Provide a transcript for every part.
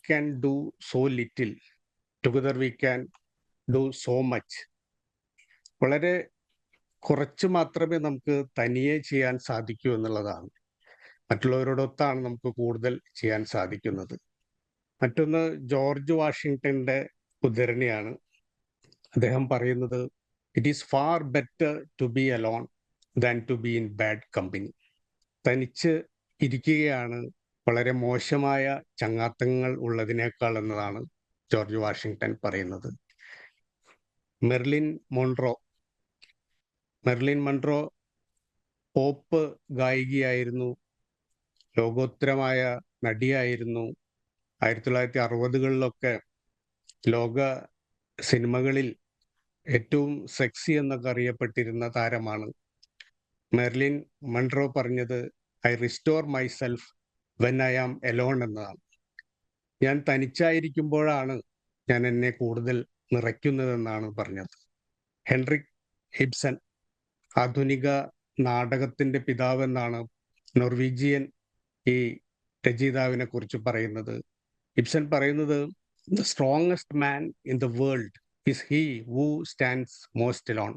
Can do so little, together we can do so much. വളരെ കുറച്ച് മാത്രമേ നമുക്ക് തനിയെ ചെയ്യാൻ സാധിക്കൂ എന്നുള്ളതാണ്. മറ്റുള്ളവരോടൊത്താണ് നമുക്ക് കൂടുതൽ ചെയ്യാൻ സാധിക്കുന്നത്. മറ്റൊന്ന് ജോർജ് വാഷിങ്ടന്റെ ഉദ്ധരണിയാണ്. അദ്ദേഹം പറയുന്നത്, it is far better to be alone than to be in bad company. തനിച്ച് ഇരിക്കുകയാണ് വളരെ മോശമായ ചങ്ങാത്തങ്ങൾ ഉള്ളതിനേക്കാൾ എന്നതാണ് ജോർജ് വാഷിങ്ടൺ പറയുന്നത്. മെർലിൻ മൊൺറോ പോപ്പ് ഗായികയായിരുന്നു, ലോകോത്തരമായ നടിയായിരുന്നു. 1960കളിലൊക്കെ ലോക സിനിമകളിൽ ഏറ്റവും സെക്സി എന്നൊക്കെ അറിയപ്പെട്ടിരുന്ന താരമാണ്. മെർലിൻ മൺട്രോ പറഞ്ഞത്, I restore myself when I am alone എന്നതാണ്. ഞാൻ തനിച്ചായിരിക്കുമ്പോഴാണ് ഞാൻ എന്നെ കൂടുതൽ നിറയ്ക്കുന്നതെന്നാണ് പറഞ്ഞത്. ഹെൻറിക് ഇബ്സൺ, ആധുനിക നാടകത്തിന്റെ പിതാവ് എന്നാണ് നോർവീജിയൻ ഈ രചയിതാവിനെ കുറിച്ച് പറയുന്നത്. ഇബ്സൺ പറയുന്നത്, the strongest man in the world is he who stands most alone.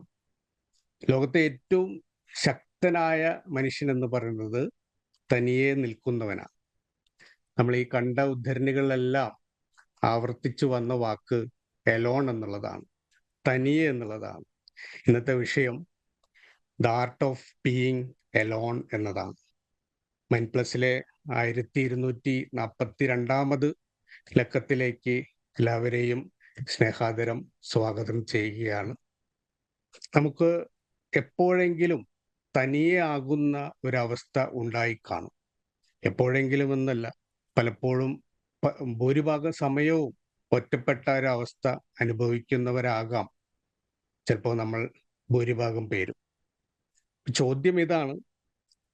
ലോകത്തെ ഏറ്റവും ശക്തനായ മനുഷ്യൻ എന്ന് പറയുന്നത് തനിയെ നിൽക്കുന്നവനാണ്. നമ്മൾ ഈ കണ്ട ഉദ്ധരണികളിലെല്ലാം ആവർത്തിച്ചു വന്ന വാക്ക് എലോൺ എന്നുള്ളതാണ്, തനിയെ എന്നുള്ളതാണ്. ഇന്നത്തെ വിഷയം the art of being alone എന്നതാണ്. മൈൻ പ്ലസിലെ 1242 ലക്കത്തിലേക്ക് എല്ലാവരെയും സ്നേഹാദരം സ്വാഗതം ചെയ്യുകയാണ്. നമുക്ക് എപ്പോഴെങ്കിലും തനിയെ ആകുന്ന ഒരവസ്ഥ ഉണ്ടായിക്കാണും. എപ്പോഴെങ്കിലും എന്നല്ല, പലപ്പോഴും ഭൂരിഭാഗം സമയവും ഒറ്റപ്പെട്ട ഒരവസ്ഥ അനുഭവിക്കുന്നവരാകാം ചിലപ്പോൾ നമ്മൾ ഭൂരിഭാഗം പേരും. ചോദ്യം ഇതാണ്,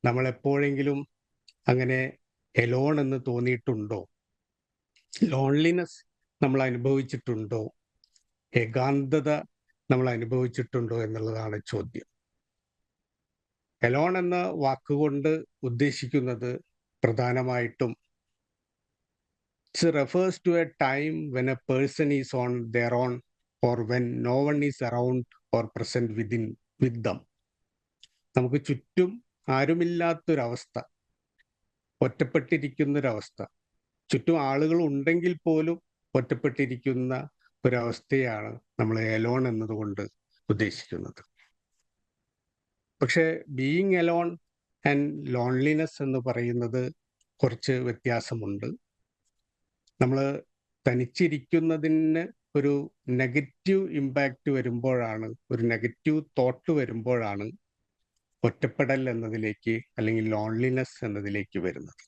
നമ്മൾ എപ്പോഴെങ്കിലും അങ്ങനെ എലോൺ എന്ന് തോന്നിയിട്ടുണ്ടോ? ലോൺലിനെസ് നമ്മൾ അനുഭവിച്ചിട്ടുണ്ടോ? ഏകാന്തത നമ്മൾ അനുഭവിച്ചിട്ടുണ്ടോ എന്നുള്ളതാണ് ചോദ്യം. എലോൺ എന്ന വാക്കുകൊണ്ട് ഉദ്ദേശിക്കുന്നത് പ്രധാനമായിട്ടും it refers to a time when a person is on their own or when no one is around or present with them. നമുക്ക് ചുറ്റും ആരുമില്ലാത്തൊരവസ്ഥ, ഒറ്റപ്പെട്ടിരിക്കുന്നൊരവസ്ഥ. ചുറ്റും ആളുകൾ ഉണ്ടെങ്കിൽ പോലും ഒറ്റപ്പെട്ടിരിക്കുന്ന ഒരവസ്ഥയാണ് നമ്മൾ എലോൺ എന്നതുകൊണ്ട് ഉദ്ദേശിക്കുന്നത്. പക്ഷെ ബീയിങ് എലോൺ ആൻഡ് ലോൺലിനെസ് എന്ന് പറയുന്നത് കുറച്ച് വ്യത്യാസമുണ്ട്. നമ്മൾ തനിച്ചിരിക്കുന്നതിന് ഒരു നെഗറ്റീവ് ഇമ്പാക്റ്റ് വരുമ്പോഴാണ്, ഒരു നെഗറ്റീവ് തോട്ട് വരുമ്പോഴാണ് ഒറ്റപ്പെടൽ എന്നതിലേക്ക് അല്ലെങ്കിൽ ലോൺലിനെസ് എന്നതിലേക്ക് വരുന്നത്.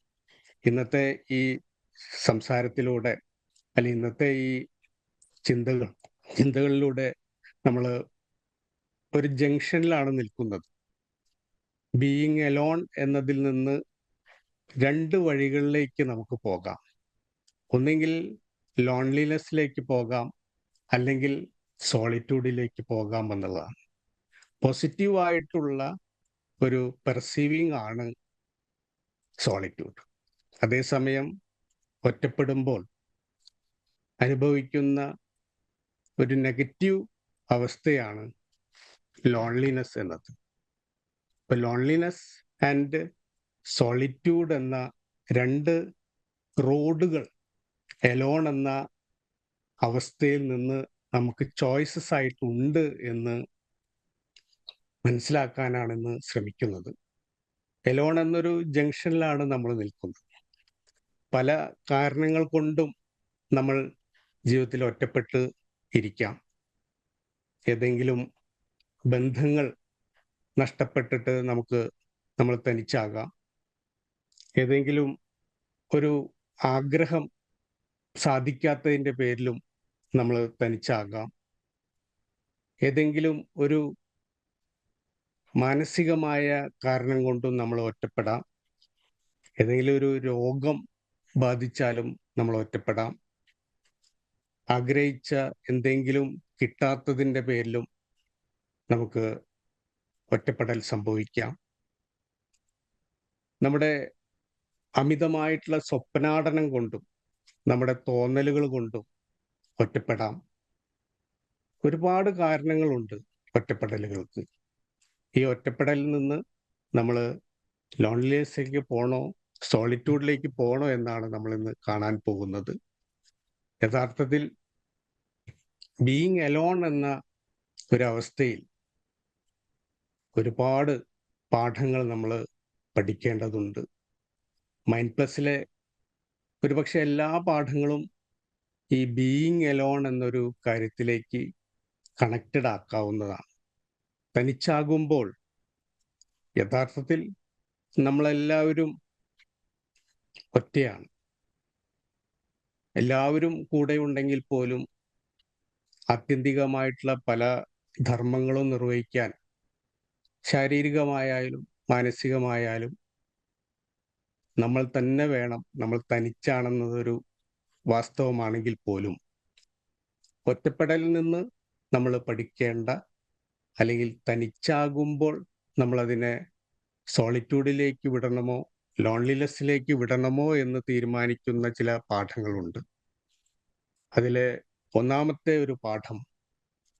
ഇന്നത്തെ ഈ സംസാരത്തിലൂടെ അല്ലെങ്കിൽ ഇന്നത്തെ ഈ ചിന്തകളിലൂടെ നമ്മൾ ഒരു ജംഗ്ഷനിലാണ് നിൽക്കുന്നത്. ബീയിങ് എലോൺ എന്നതിൽ നിന്ന് 2 വഴികളിലേക്ക് നമുക്ക് പോകാം. ഒന്നെങ്കിൽ ലോൺലിനെസ്സിലേക്ക് പോകാം, അല്ലെങ്കിൽ സോളിറ്റ്യൂഡിലേക്ക് പോകാം എന്നുള്ളതാണ്. പോസിറ്റീവായിട്ടുള്ള ഒരു പെർസീവിങ് ആണ് സോളിറ്റ്യൂഡ്. അതേസമയം ഒറ്റപ്പെടുമ്പോൾ അനുഭവിക്കുന്ന ഒരു നെഗറ്റീവ് അവസ്ഥയാണ് ലോൺലിനെസ് എന്നത്. ഇപ്പൊ ലോൺലിനെസ് ആൻഡ് സോളിറ്റ്യൂഡ് എന്ന 2 റോഡുകൾ എലോൺ എന്ന അവസ്ഥയിൽ നിന്ന് നമുക്ക് ചോയ്സസ് ആയിട്ടുണ്ട് എന്ന് മനസ്സിലാക്കാനാണ് ഇന്ന് ശ്രമിക്കുന്നത്. എലോൺ എന്നൊരു ജംഗ്ഷനിലാണ് നമ്മൾ നിൽക്കുന്നത്. പല കാരണങ്ങൾ കൊണ്ടും നമ്മൾ ജീവിതത്തിൽ ഒറ്റപ്പെട്ട് ഇരിക്കാം. ഏതെങ്കിലും ബന്ധങ്ങൾ നഷ്ടപ്പെട്ടിട്ട് നമ്മൾ തനിച്ചാകാം. ഏതെങ്കിലും ഒരു ആഗ്രഹം സാധിക്കാത്തതിൻ്റെ പേരിലും നമ്മൾ തനിച്ചാകാം. ഏതെങ്കിലും ഒരു മാനസികമായ കാരണം കൊണ്ടും നമ്മൾ ഒറ്റപ്പെടാം. ഏതെങ്കിലും ഒരു രോഗം ബാധിച്ചാലും നമ്മൾ ഒറ്റപ്പെടാം. ആഗ്രഹിച്ച എന്തെങ്കിലും കിട്ടാത്തതിൻ്റെ പേരിലും നമുക്ക് ഒറ്റപ്പെടൽ സംഭവിക്കാം. നമ്മുടെ അമിതമായിട്ടുള്ള സ്വപ്നാടനം കൊണ്ടും നമ്മുടെ തോന്നലുകൾ കൊണ്ടും ഒറ്റപ്പെടാം. ഒരുപാട് കാരണങ്ങളുണ്ട് ഒറ്റപ്പെടലുകൾക്ക്. ഈ ഒറ്റപ്പെടലിൽ നിന്ന് നമ്മൾ ലോൺലിനെസ്സിലേക്ക് പോണോ, സോളിറ്റ്യൂഡിലേക്ക് പോണോ എന്നാണ് നമ്മൾ ഇന്ന് കാണാൻ പോകുന്നത്. യഥാർത്ഥത്തിൽ ബീയിങ് അലോൺ എന്ന ഒരവസ്ഥയിൽ ഒരുപാട് പാഠങ്ങൾ നമ്മൾ പഠിക്കേണ്ടതുണ്ട്. മൈൻഡ് പ്ലസിലെ ഒരുപക്ഷെ എല്ലാ പാഠങ്ങളും ഈ ബീയിങ് അലോൺ എന്നൊരു കാര്യത്തിലേക്ക് കണക്റ്റഡ് ആക്കാവുന്നതാണ്. തനിച്ചാകുമ്പോൾ യഥാർത്ഥത്തിൽ നമ്മളെല്ലാവരും ഒറ്റയാണ്. എല്ലാവരും കൂടെ ഉണ്ടെങ്കിൽ പോലും ആത്യന്തികമായിട്ടുള്ള പല ധർമ്മങ്ങളും നിർവഹിക്കാൻ ശാരീരികമായാലും മാനസികമായാലും നമ്മൾ തന്നെ വേണം. നമ്മൾ തനിച്ചാണെന്നതൊരു വാസ്തവമാണെങ്കിൽ പോലും ഒറ്റപ്പെടലിൽ നിന്ന് നമ്മൾ പഠിക്കേണ്ട, അല്ലെങ്കിൽ തനിച്ചാകുമ്പോൾ നമ്മളതിനെ സോളിറ്റ്യൂഡിലേക്ക് വിടണമോ ലോൺലിനെസ്സിലേക്ക് വിടണമോ എന്ന് തീരുമാനിക്കുന്ന ചില പാഠങ്ങളുണ്ട്. അതിലെ ഒന്നാമത്തെ ഒരു പാഠം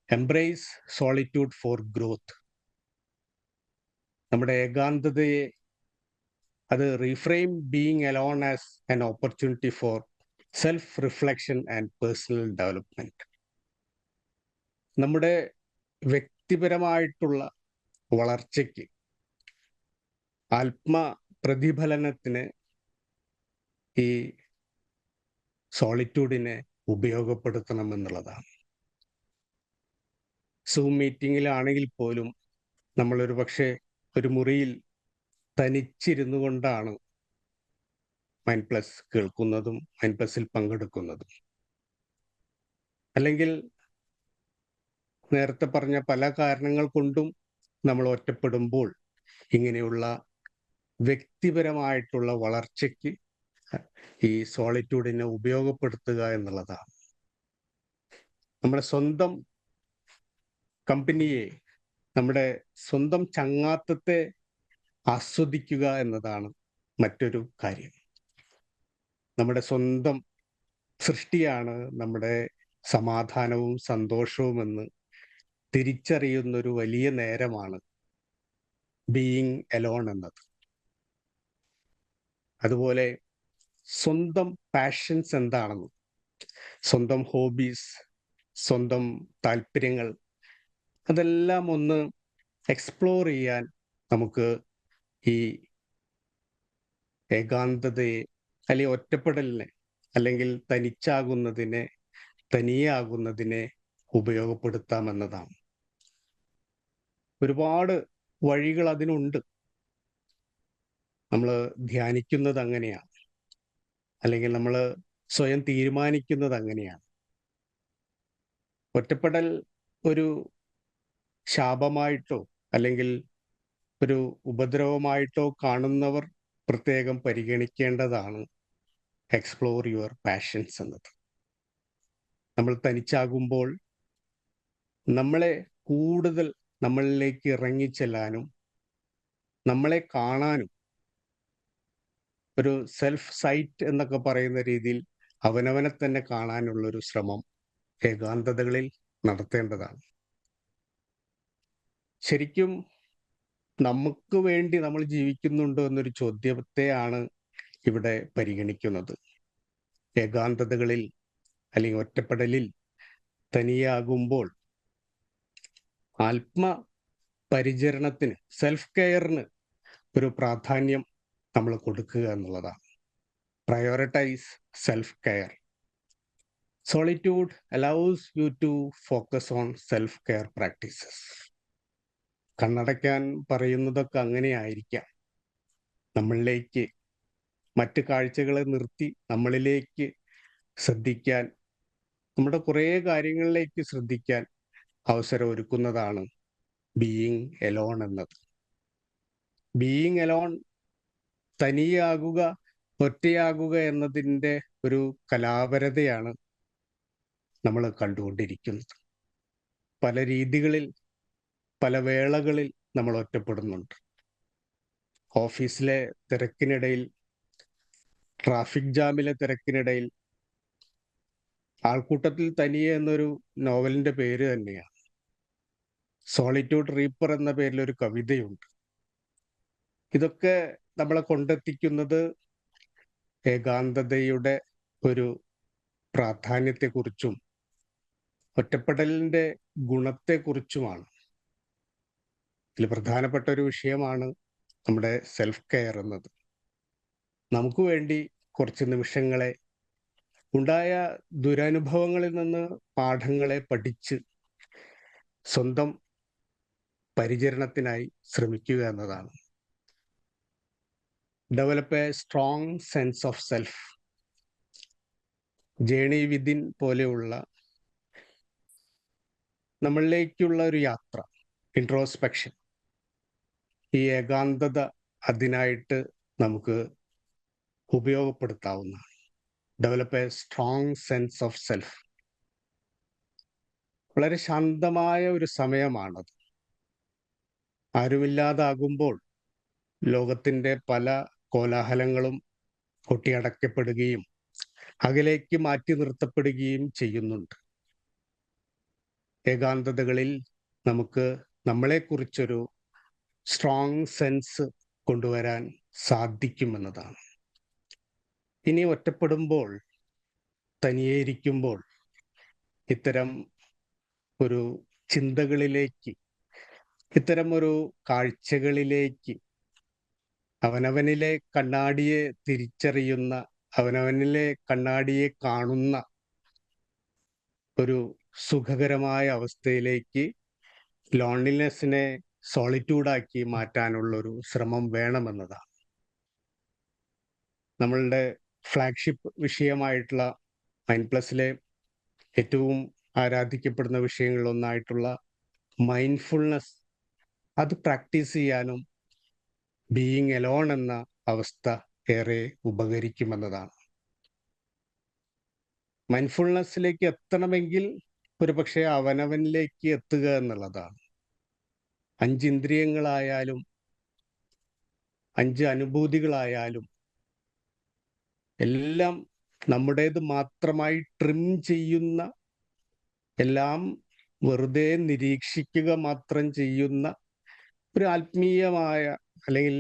എംബ്രേസ് സോളിറ്റ്യൂഡ് ഫോർ ഗ്രോത്ത്. നമ്മുടെ ഏകാന്തതയെ അത് reframe being alone as an opportunity for self reflection and personal development. നമ്മുടെ വ്യക്തിപരമായിട്ടുള്ള വളർച്ചയ്ക്ക്, ആത്മപ്രതിഫലനത്തിന് ഈ സോളിറ്റ്യൂഡിനെ ഉപയോഗപ്പെടുത്തണമെന്നുള്ളതാണ്. സൂം മീറ്റിങ്ങിലാണെങ്കിൽ പോലും നമ്മളൊരു പക്ഷേ ഒരു മുറിയിൽ തനിച്ചിരുന്നു കൊണ്ടാണ് മൈൻഡ് പ്ലസ് കേൾക്കുന്നതും മൈൻഡ് പ്ലസിൽ പങ്കെടുക്കുന്നതും. അല്ലെങ്കിൽ നേരത്തെ പറഞ്ഞ പല കാരണങ്ങൾ കൊണ്ടും നമ്മൾ ഒറ്റപ്പെടുമ്പോൾ ഇങ്ങനെയുള്ള വ്യക്തിപരമായിട്ടുള്ള വളർച്ചയ്ക്ക് ഈ സോളിറ്റ്യൂഡിനെ ഉപയോഗപ്പെടുത്തുക എന്നുള്ളതാണ്. നമ്മുടെ സ്വന്തം കമ്പനിയെ, നമ്മുടെ സ്വന്തം ചങ്ങാത്തത്തെ ആസ്വദിക്കുക എന്നതാണ് മറ്റൊരു കാര്യം. നമ്മുടെ സ്വന്തം സൃഷ്ടിയാണ് നമ്മുടെ സമാധാനവും സന്തോഷവുമെന്ന് തിരിച്ചറിയുന്നൊരു വലിയ നേരമാണ് ബീയിങ് അലോൺ എന്നത്. അതുപോലെ സ്വന്തം പാഷൻസ് എന്താണെന്നും, സ്വന്തം ഹോബീസ്, സ്വന്തം താല്പര്യങ്ങൾ, അതെല്ലാം ഒന്ന് എക്സ്പ്ലോർ ചെയ്യാൻ നമുക്ക് ഈ ഏകാന്തതയെ, അല്ലെങ്കിൽ ഒറ്റപ്പെടലിനെ, അല്ലെങ്കിൽ തനിച്ചാകുന്നതിനെ, തനിയാകുന്നതിനെ ഉപയോഗപ്പെടുത്താമെന്നതാണ്. ഒരുപാട് വഴികൾ അതിനുണ്ട്. നമ്മൾ ധ്യാനിക്കുന്നത് അങ്ങനെയാണ്, അല്ലെങ്കിൽ നമ്മൾ സ്വയം തീരുമാനിക്കുന്നത് അങ്ങനെയാണ്. ഒറ്റപ്പെടൽ ഒരു ശാപമായിട്ടോ അല്ലെങ്കിൽ ഒരു ഉപദ്രവമായിട്ടോ കാണുന്നവർ പ്രത്യേകം പരിഗണിക്കേണ്ടതാണ് എക്സ്പ്ലോർ യുവർ പാഷൻസ് എന്നത്. നമ്മൾ തനിച്ചാകുമ്പോൾ നമ്മളെ കൂടുതൽ നമ്മളിലേക്ക് ഇറങ്ങിച്ചെല്ലാനും നമ്മളെ കാണാനും, ഒരു സെൽഫ് സൈറ്റ് എന്നൊക്കെ പറയുന്ന രീതിയിൽ അവനവനെ തന്നെ കാണാനുള്ളൊരു ശ്രമം ഏകാന്തതകളിൽ നടത്തേണ്ടതാണ്. ശരിക്കും നമുക്ക് വേണ്ടി നമ്മൾ ജീവിക്കുന്നുണ്ടോ എന്നൊരു ചോദ്യത്തെയാണ് ഇവിടെ പരിഗണിക്കുന്നത്. ഏകാന്തതകളിൽ അല്ലെങ്കിൽ ഒറ്റപ്പെടലിൽ തനിയാകുമ്പോൾ ആത്മപരിചരണത്തിന്, സെൽഫ് കെയറിന് ഒരു പ്രാധാന്യം നമ്മൾ കൊടുക്കുക എന്നുള്ളതാണ്. Prioritize self care. Solitude allows you to focus on self-care practices. കണ്ണടയ്ക്കാൻ പറയുന്നതൊക്കെ അങ്ങനെ ആയിരിക്കാം. നമ്മളിലേക്ക്, മറ്റ് കാഴ്ചകളെ നിർത്തി നമ്മളിലേക്ക് ശ്രദ്ധിക്കാൻ, നമ്മുടെ കുറേ കാര്യങ്ങളിലേക്ക് ശ്രദ്ധിക്കാൻ അവസരം ഒരുക്കുന്നതാണ് ബീയിങ് അലോൺ എന്നത്. ബീയിങ് അലോൺ, തനിയാകുക, ഒറ്റയാകുക എന്നതിൻ്റെ ഒരു കലാപരതയാണ് നമ്മൾ കണ്ടുകൊണ്ടിരിക്കുന്നത്. പല രീതികളിൽ, പല വേളകളിൽ നമ്മൾ ഒറ്റപ്പെടുന്നുണ്ട്. ഓഫീസിലെ തിരക്കിനിടയിൽ, ട്രാഫിക് ജാമിലെ തിരക്കിനിടയിൽ ആൾക്കൂട്ടത്തിൽ തനിയെ എന്നൊരു നോവലിന്റെ പേര് തന്നെയാണ്. സോളിറ്റ്യൂഡ് റീപ്പർ എന്ന പേരിൽ ഒരു കവിതയുണ്ട്. ഇതൊക്കെ നമ്മളെ കൊണ്ടെത്തിക്കുന്നത് ഏകാന്തതയുടെ ഒരു പ്രാധാന്യത്തെക്കുറിച്ചും ഒറ്റപ്പെടലിന്റെ ഗുണത്തെക്കുറിച്ചുമാണ്. ഇതിൽ പ്രധാനപ്പെട്ട ഒരു വിഷയമാണ് നമ്മുടെ സെൽഫ് കെയർ എന്നത്. നമുക്ക് വേണ്ടി കുറച്ച് നിമിഷങ്ങളെ ഉണ്ടായ ദുരനുഭവങ്ങളിൽ നിന്ന് പാഠങ്ങളെ പഠിച്ച് സ്വന്തം പരിചരണത്തിനായി ശ്രമിക്കുക എന്നതാണ്. Develop a strong sense of self. Journey within പോലെയുള്ള നമ്മളിലേക്കുള്ള ഒരു യാത്ര, ഇൻട്രോസ്പെക്ഷൻ, ഈ ഏകാന്തത അതിനായിട്ട് നമുക്ക് ഉപയോഗപ്പെടുത്താവുന്നതാണ്. Develop a strong sense of self. വളരെ ശാന്തമായ ഒരു സമയമാണത്. ആരുമില്ലാതാകുമ്പോൾ ലോകത്തിന്റെ പല കോലാഹലങ്ങളും കൊട്ടിയടക്കപ്പെടുകയും അകലേക്ക് മാറ്റി നിർത്തപ്പെടുകയും ചെയ്യുന്നുണ്ട്. ഏകാന്തതകളിൽ നമുക്ക് നമ്മളെക്കുറിച്ചൊരു സ്ട്രോങ് സെൻസ് കൊണ്ടുവരാൻ സാധിക്കുമെന്നതാണ്. ഇനി ഒറ്റപ്പെടുമ്പോൾ, തനിയെ ഇരിക്കുമ്പോൾ ഇത്തരം ഒരു ചിന്തകളിലേക്ക്, ഇത്തരം ഒരു കാഴ്ചകളിലേക്ക്, അവനവനിലെ കണ്ണാടിയെ തിരിച്ചറിയുന്ന, അവനവനിലെ കണ്ണാടിയെ കാണുന്ന ഒരു സുഖകരമായ അവസ്ഥയിലേക്ക് ലോൺലിനെസ്സിനെ സോളിറ്റ്യൂഡാക്കി മാറ്റാനുള്ള ഒരു ശ്രമം വേണമെന്നതാണ്. നമ്മളുടെ ഫ്ലാഗ്ഷിപ്പ് വിഷയമായിട്ടുള്ള മൈൻഡ്+ലെ ഏറ്റവും ആരാധിക്കപ്പെടുന്ന വിഷയങ്ങളിലൊന്നായിട്ടുള്ള മൈൻഡ്ഫുൾനെസ്, അത് പ്രാക്ടീസ് ചെയ്യാനും ബീയിങ് എലോൺ എന്ന അവസ്ഥ ഏറെ ഉപകരിക്കുമെന്നതാണ്. മൈൻഡ്ഫുൾനെസ്സിലേക്ക് എത്തണമെങ്കിൽ ഒരുപക്ഷെ അവനവനിലേക്ക് എത്തുക എന്നുള്ളതാണ്. 5 ഇന്ദ്രിയങ്ങളായാലും 5 അനുഭൂതികളായാലും എല്ലാം നമ്മുടേത് മാത്രമായി ട്രിം ചെയ്യുന്ന, എല്ലാം വെറുതെ നിരീക്ഷിക്കുക മാത്രം ചെയ്യുന്ന ഒരു ആത്മീയമായ അല്ലെങ്കിൽ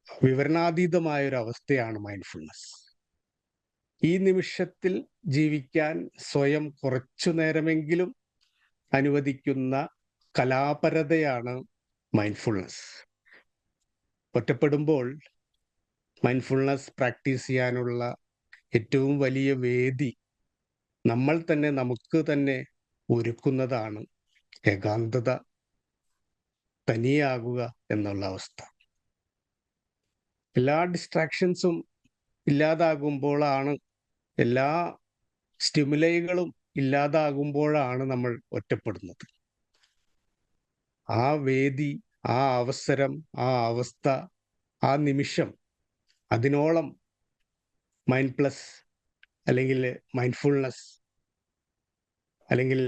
വിവരണാതീതമായ ഒരു അവസ്ഥയാണ് മൈൻഡ്ഫുൾനെസ്. ഈ നിമിഷത്തിൽ ജീവിക്കാൻ സ്വയം കുറച്ചു നേരമെങ്കിലും അനുവദിക്കുന്ന കലാപരതയാണ് മൈൻഡ്ഫുൾനെസ്. ഒറ്റപ്പെടുമ്പോൾ മൈൻഡ്ഫുൾനെസ് പ്രാക്ടീസ് ചെയ്യാനുള്ള ഏറ്റവും വലിയ വേദി നമ്മൾ തന്നെ നമുക്ക് തന്നെ ഒരുക്കുന്നതാണ് ഏകാന്തത, തനിയാകുക എന്നുള്ള അവസ്ഥ. എല്ലാ ഡിസ്ട്രാക്ഷൻസും ഇല്ലാതാകുമ്പോഴാണ്, എല്ലാ സ്റ്റിമുലൈകളും ഇല്ലാതാകുമ്പോഴാണ് നമ്മൾ ഒറ്റപ്പെടുന്നത്. ആ വേദി, ആ അവസരം, ആ അവസ്ഥ, ആ നിമിഷം, അതിനോളം മൈൻഡ്+ അല്ലെങ്കിൽ മൈൻഡ്ഫുൾനെസ് അല്ലെങ്കിൽ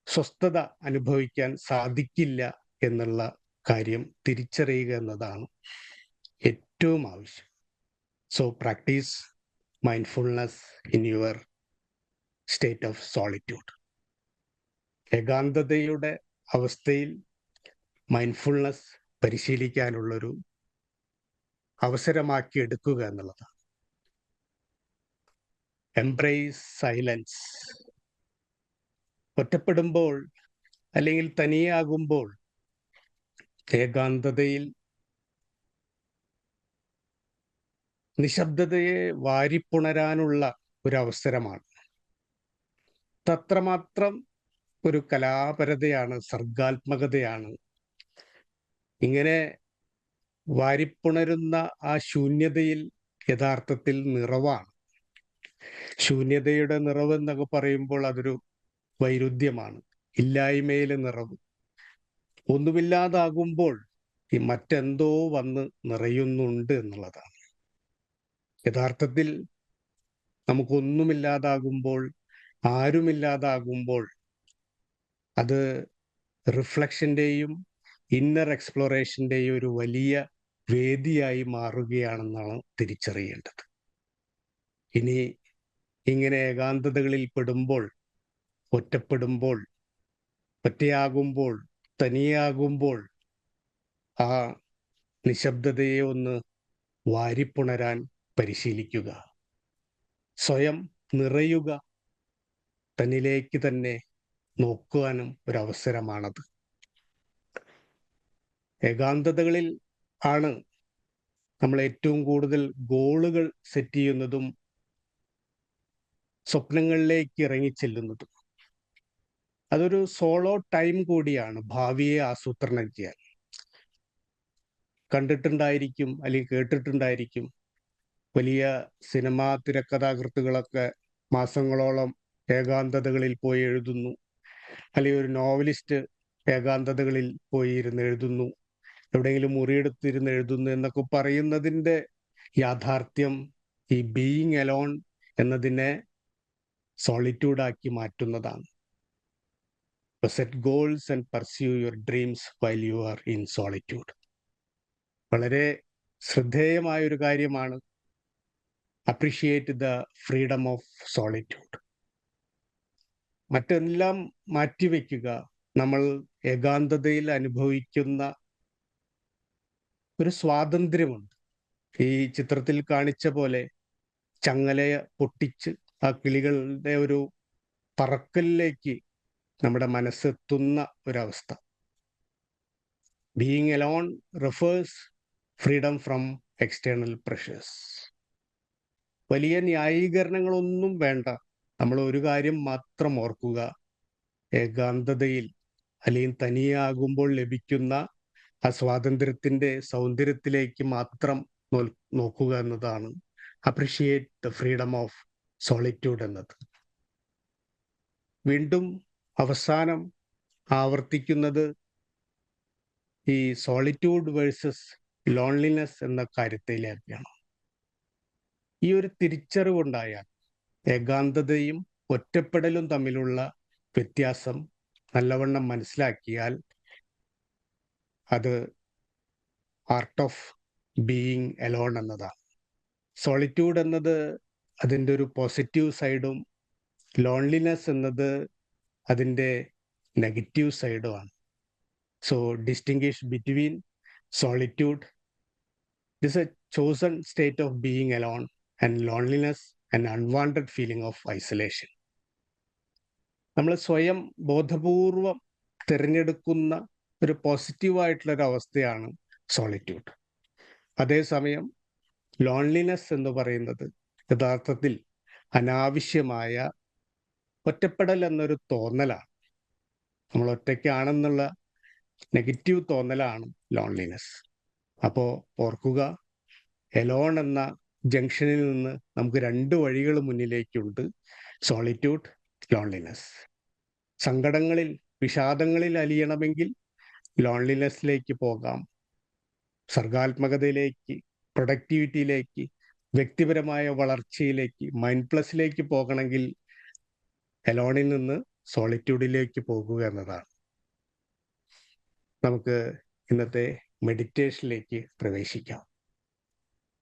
സ്വസ്ഥത അനുഭവിക്കാൻ സാധിക്കില്ല എന്നുള്ള കാര്യം തിരിച്ചറിയുക എന്നതാണ് ഏറ്റവും ആവശ്യം. So practice mindfulness in your state of solitude. ഏകാന്തതയുടെ അവസ്ഥയിൽ മൈൻഡ്ഫുൾനെസ് പരിശീലിക്കാനുള്ളൊരു അവസരമാക്കി എടുക്കുക എന്നുള്ളതാണ്. Embrace silence. ഒറ്റപ്പെടുമ്പോൾ അല്ലെങ്കിൽ തനിയാകുമ്പോൾ, ഏകാന്തതയിൽ നിശബ്ദതയെ വാരിപ്പുണരാനുള്ള ഒരു അവസരമാണ്. അത്രമാത്രം ഒരു കലാപരതയാണ്, സർഗാത്മകതയാണ്. ഇങ്ങനെ വാരിപ്പുണരുന്ന ആ ശൂന്യതയിൽ യഥാർത്ഥത്തിൽ നിറവാണ്. ശൂന്യതയുടെ നിറവ് എന്നൊക്കെ പറയുമ്പോൾ അതൊരു വൈരുദ്ധ്യമാണ്. ഇല്ലായ്മയിലെ നിറവ്. ഒന്നുമില്ലാതാകുമ്പോൾ ഈ മറ്റെന്തോ വന്ന് നിറയുന്നുണ്ട് എന്നുള്ളതാണ്. യഥാർത്ഥത്തിൽ നമുക്കൊന്നുമില്ലാതാകുമ്പോൾ, ആരുമില്ലാതാകുമ്പോൾ അത് റിഫ്ലക്ഷന്റെയും ഇന്നർ എക്സ്പ്ലോറേഷന്റെയും ഒരു വലിയ വേദിയായി മാറുകയാണെന്നാണ് തിരിച്ചറിയേണ്ടത്. ഇനി ഇങ്ങനെ ഏകാന്തതകളിൽ പെടുമ്പോൾ, ഒറ്റപ്പെടുമ്പോൾ, ഒറ്റയാകുമ്പോൾ, തനിയാകുമ്പോൾ ആ നിശബ്ദതയെ ഒന്ന് വാരിപ്പുണരാൻ പരിശീലിക്കുക. സ്വയം നിറയുക, തന്നിലേക്ക് തന്നെ നോക്കുവാനും ഒരവസരമാണത്. ഏകാന്തതകളിൽ ആണ് നമ്മൾ ഏറ്റവും കൂടുതൽ ഗോളുകൾ സെറ്റ് ചെയ്യുന്നതും സ്വപ്നങ്ങളിലേക്ക് ഇറങ്ങിച്ചെല്ലുന്നതും. അതൊരു സോളോ ടൈം കൂടിയാണ് ഭാവിയെ ആസൂത്രണം ചെയ്യാൻ. കണ്ടിട്ടുണ്ടായിരിക്കും അല്ലെങ്കിൽ കേട്ടിട്ടുണ്ടായിരിക്കും, വലിയ സിനിമാ തിരക്കഥാകൃത്തുകളൊക്കെ മാസങ്ങളോളം ഏകാന്തതകളിൽ പോയി എഴുതുന്നു, അല്ലെങ്കിൽ ഒരു നോവലിസ്റ്റ് ഏകാന്തതകളിൽ പോയി ഇരുന്ന് എഴുതുന്നു, എവിടെയെങ്കിലും മുറിയെടുത്തിരുന്ന് എഴുതുന്നു എന്നൊക്കെ പറയുന്നതിൻ്റെ യാഥാർത്ഥ്യം ഈ ബീയിങ് അലോൺ എന്നതിനെ സോളിറ്റ്യൂഡാക്കി മാറ്റുന്നതാണ്. Set goals and pursue your dreams while you are in solitude. വളരെ ശ്രദ്ധേയമായ ഒരു കാര്യമാണ്. Appreciate the freedom of solitude. മറ്റെല്ലാം മാറ്റിവെക്കുക. നമ്മൾ ഏകാന്തതയിൽ അനുഭവിക്കുന്ന ഒരു സ്വാതന്ത്ര്യമുണ്ട്. ഈ ചിത്രത്തിൽ കാണിച്ച പോലെ ചങ്ങലയെ പൊട്ടിച്ച് ആ കിളികളുടെ ഒരു പറക്കലിലേക്ക് നമ്മുടെ മനസ്സെത്തുന്ന ഒരവസ്ഥ. Being alone refers freedom from external pressures. വലിയ ന്യായീകരണങ്ങളൊന്നും വേണ്ട. നമ്മൾ ഒരു കാര്യം മാത്രം ഓർക്കുക, ഏകാന്തതയിൽ അല്ലെങ്കിൽ തനിയാകുമ്പോൾ ലഭിക്കുന്ന ആ സ്വാതന്ത്ര്യത്തിന്റെ സൗന്ദര്യത്തിലേക്ക് മാത്രം നോക്കുക എന്നതാണ് appreciate the freedom of solitude എന്നത്. വീണ്ടും അവസാനം ആവർത്തിക്കുന്നത് ഈ സോളിറ്റ്യൂഡ് വേഴ്സസ് ലോൺലിനെസ് എന്ന കാര്യത്തിലേക്കാണ്. ഈ ഒരു തിരിച്ചറിവുണ്ടായാൽ ഏകാന്തതയും ഒറ്റപ്പെടലും തമ്മിലുള്ള വ്യത്യാസം നല്ലവണ്ണം മനസ്സിലാക്കിയാൽ അത് ആർട്ട് ഓഫ് ബീയിങ് അലോൺ എന്നതാണ്. സോളിറ്റ്യൂഡ് എന്നത് അതിൻ്റെ ഒരു പോസിറ്റീവ് സൈഡും ലോൺലിനെസ് എന്നത് അതിൻ്റെ നെഗറ്റീവ് സൈഡുമാണ്. So distinguish between solitude is a chosen state of being alone and loneliness and unwanted feeling of isolation. നമ്മൾ സ്വയം ബോധപൂർവം തിരഞ്ഞെടുക്കുന്ന ഒരു പോസിറ്റീവായിട്ടുള്ളൊരു അവസ്ഥയാണ് സോളിറ്റ്യൂഡ്. അതേസമയം ലോൺലിനെസ് എന്ന് പറയുന്നത് യഥാർത്ഥത്തിൽ അനാവശ്യമായ ഒറ്റപ്പെടൽ എന്നൊരു തോന്നലാണ്. നമ്മൾ ഒറ്റയ്ക്കാണെന്നുള്ള നെഗറ്റീവ് തോന്നലാണ് ലോൺലിനെസ്. അപ്പോൾ ഓർക്കുക, എലോൺ എന്ന ജംഗ്ഷനിൽ നിന്ന് നമുക്ക് രണ്ട് വഴികൾ മുന്നിലേക്കുണ്ട്: സോളിറ്റ്യൂഡ്, ലോൺലിനെസ്. സങ്കടങ്ങളിൽ, വിഷാദങ്ങളിൽ അലിയണമെങ്കിൽ ലോൺലിനെസ്സിലേക്ക് പോകാം. സർഗാത്മകതയിലേക്ക്, പ്രൊഡക്ടിവിറ്റിയിലേക്ക്, വ്യക്തിപരമായ വളർച്ചയിലേക്ക്, മൈൻഡ് പ്ലസിലേക്ക് പോകണമെങ്കിൽ എലോണിൽ നിന്ന് സോളിറ്റ്യൂഡിലേക്ക് പോകുക എന്നതാണ്. നമുക്ക് ഇന്നത്തെ മെഡിറ്റേഷനിലേക്ക് പ്രവേശിക്കാം.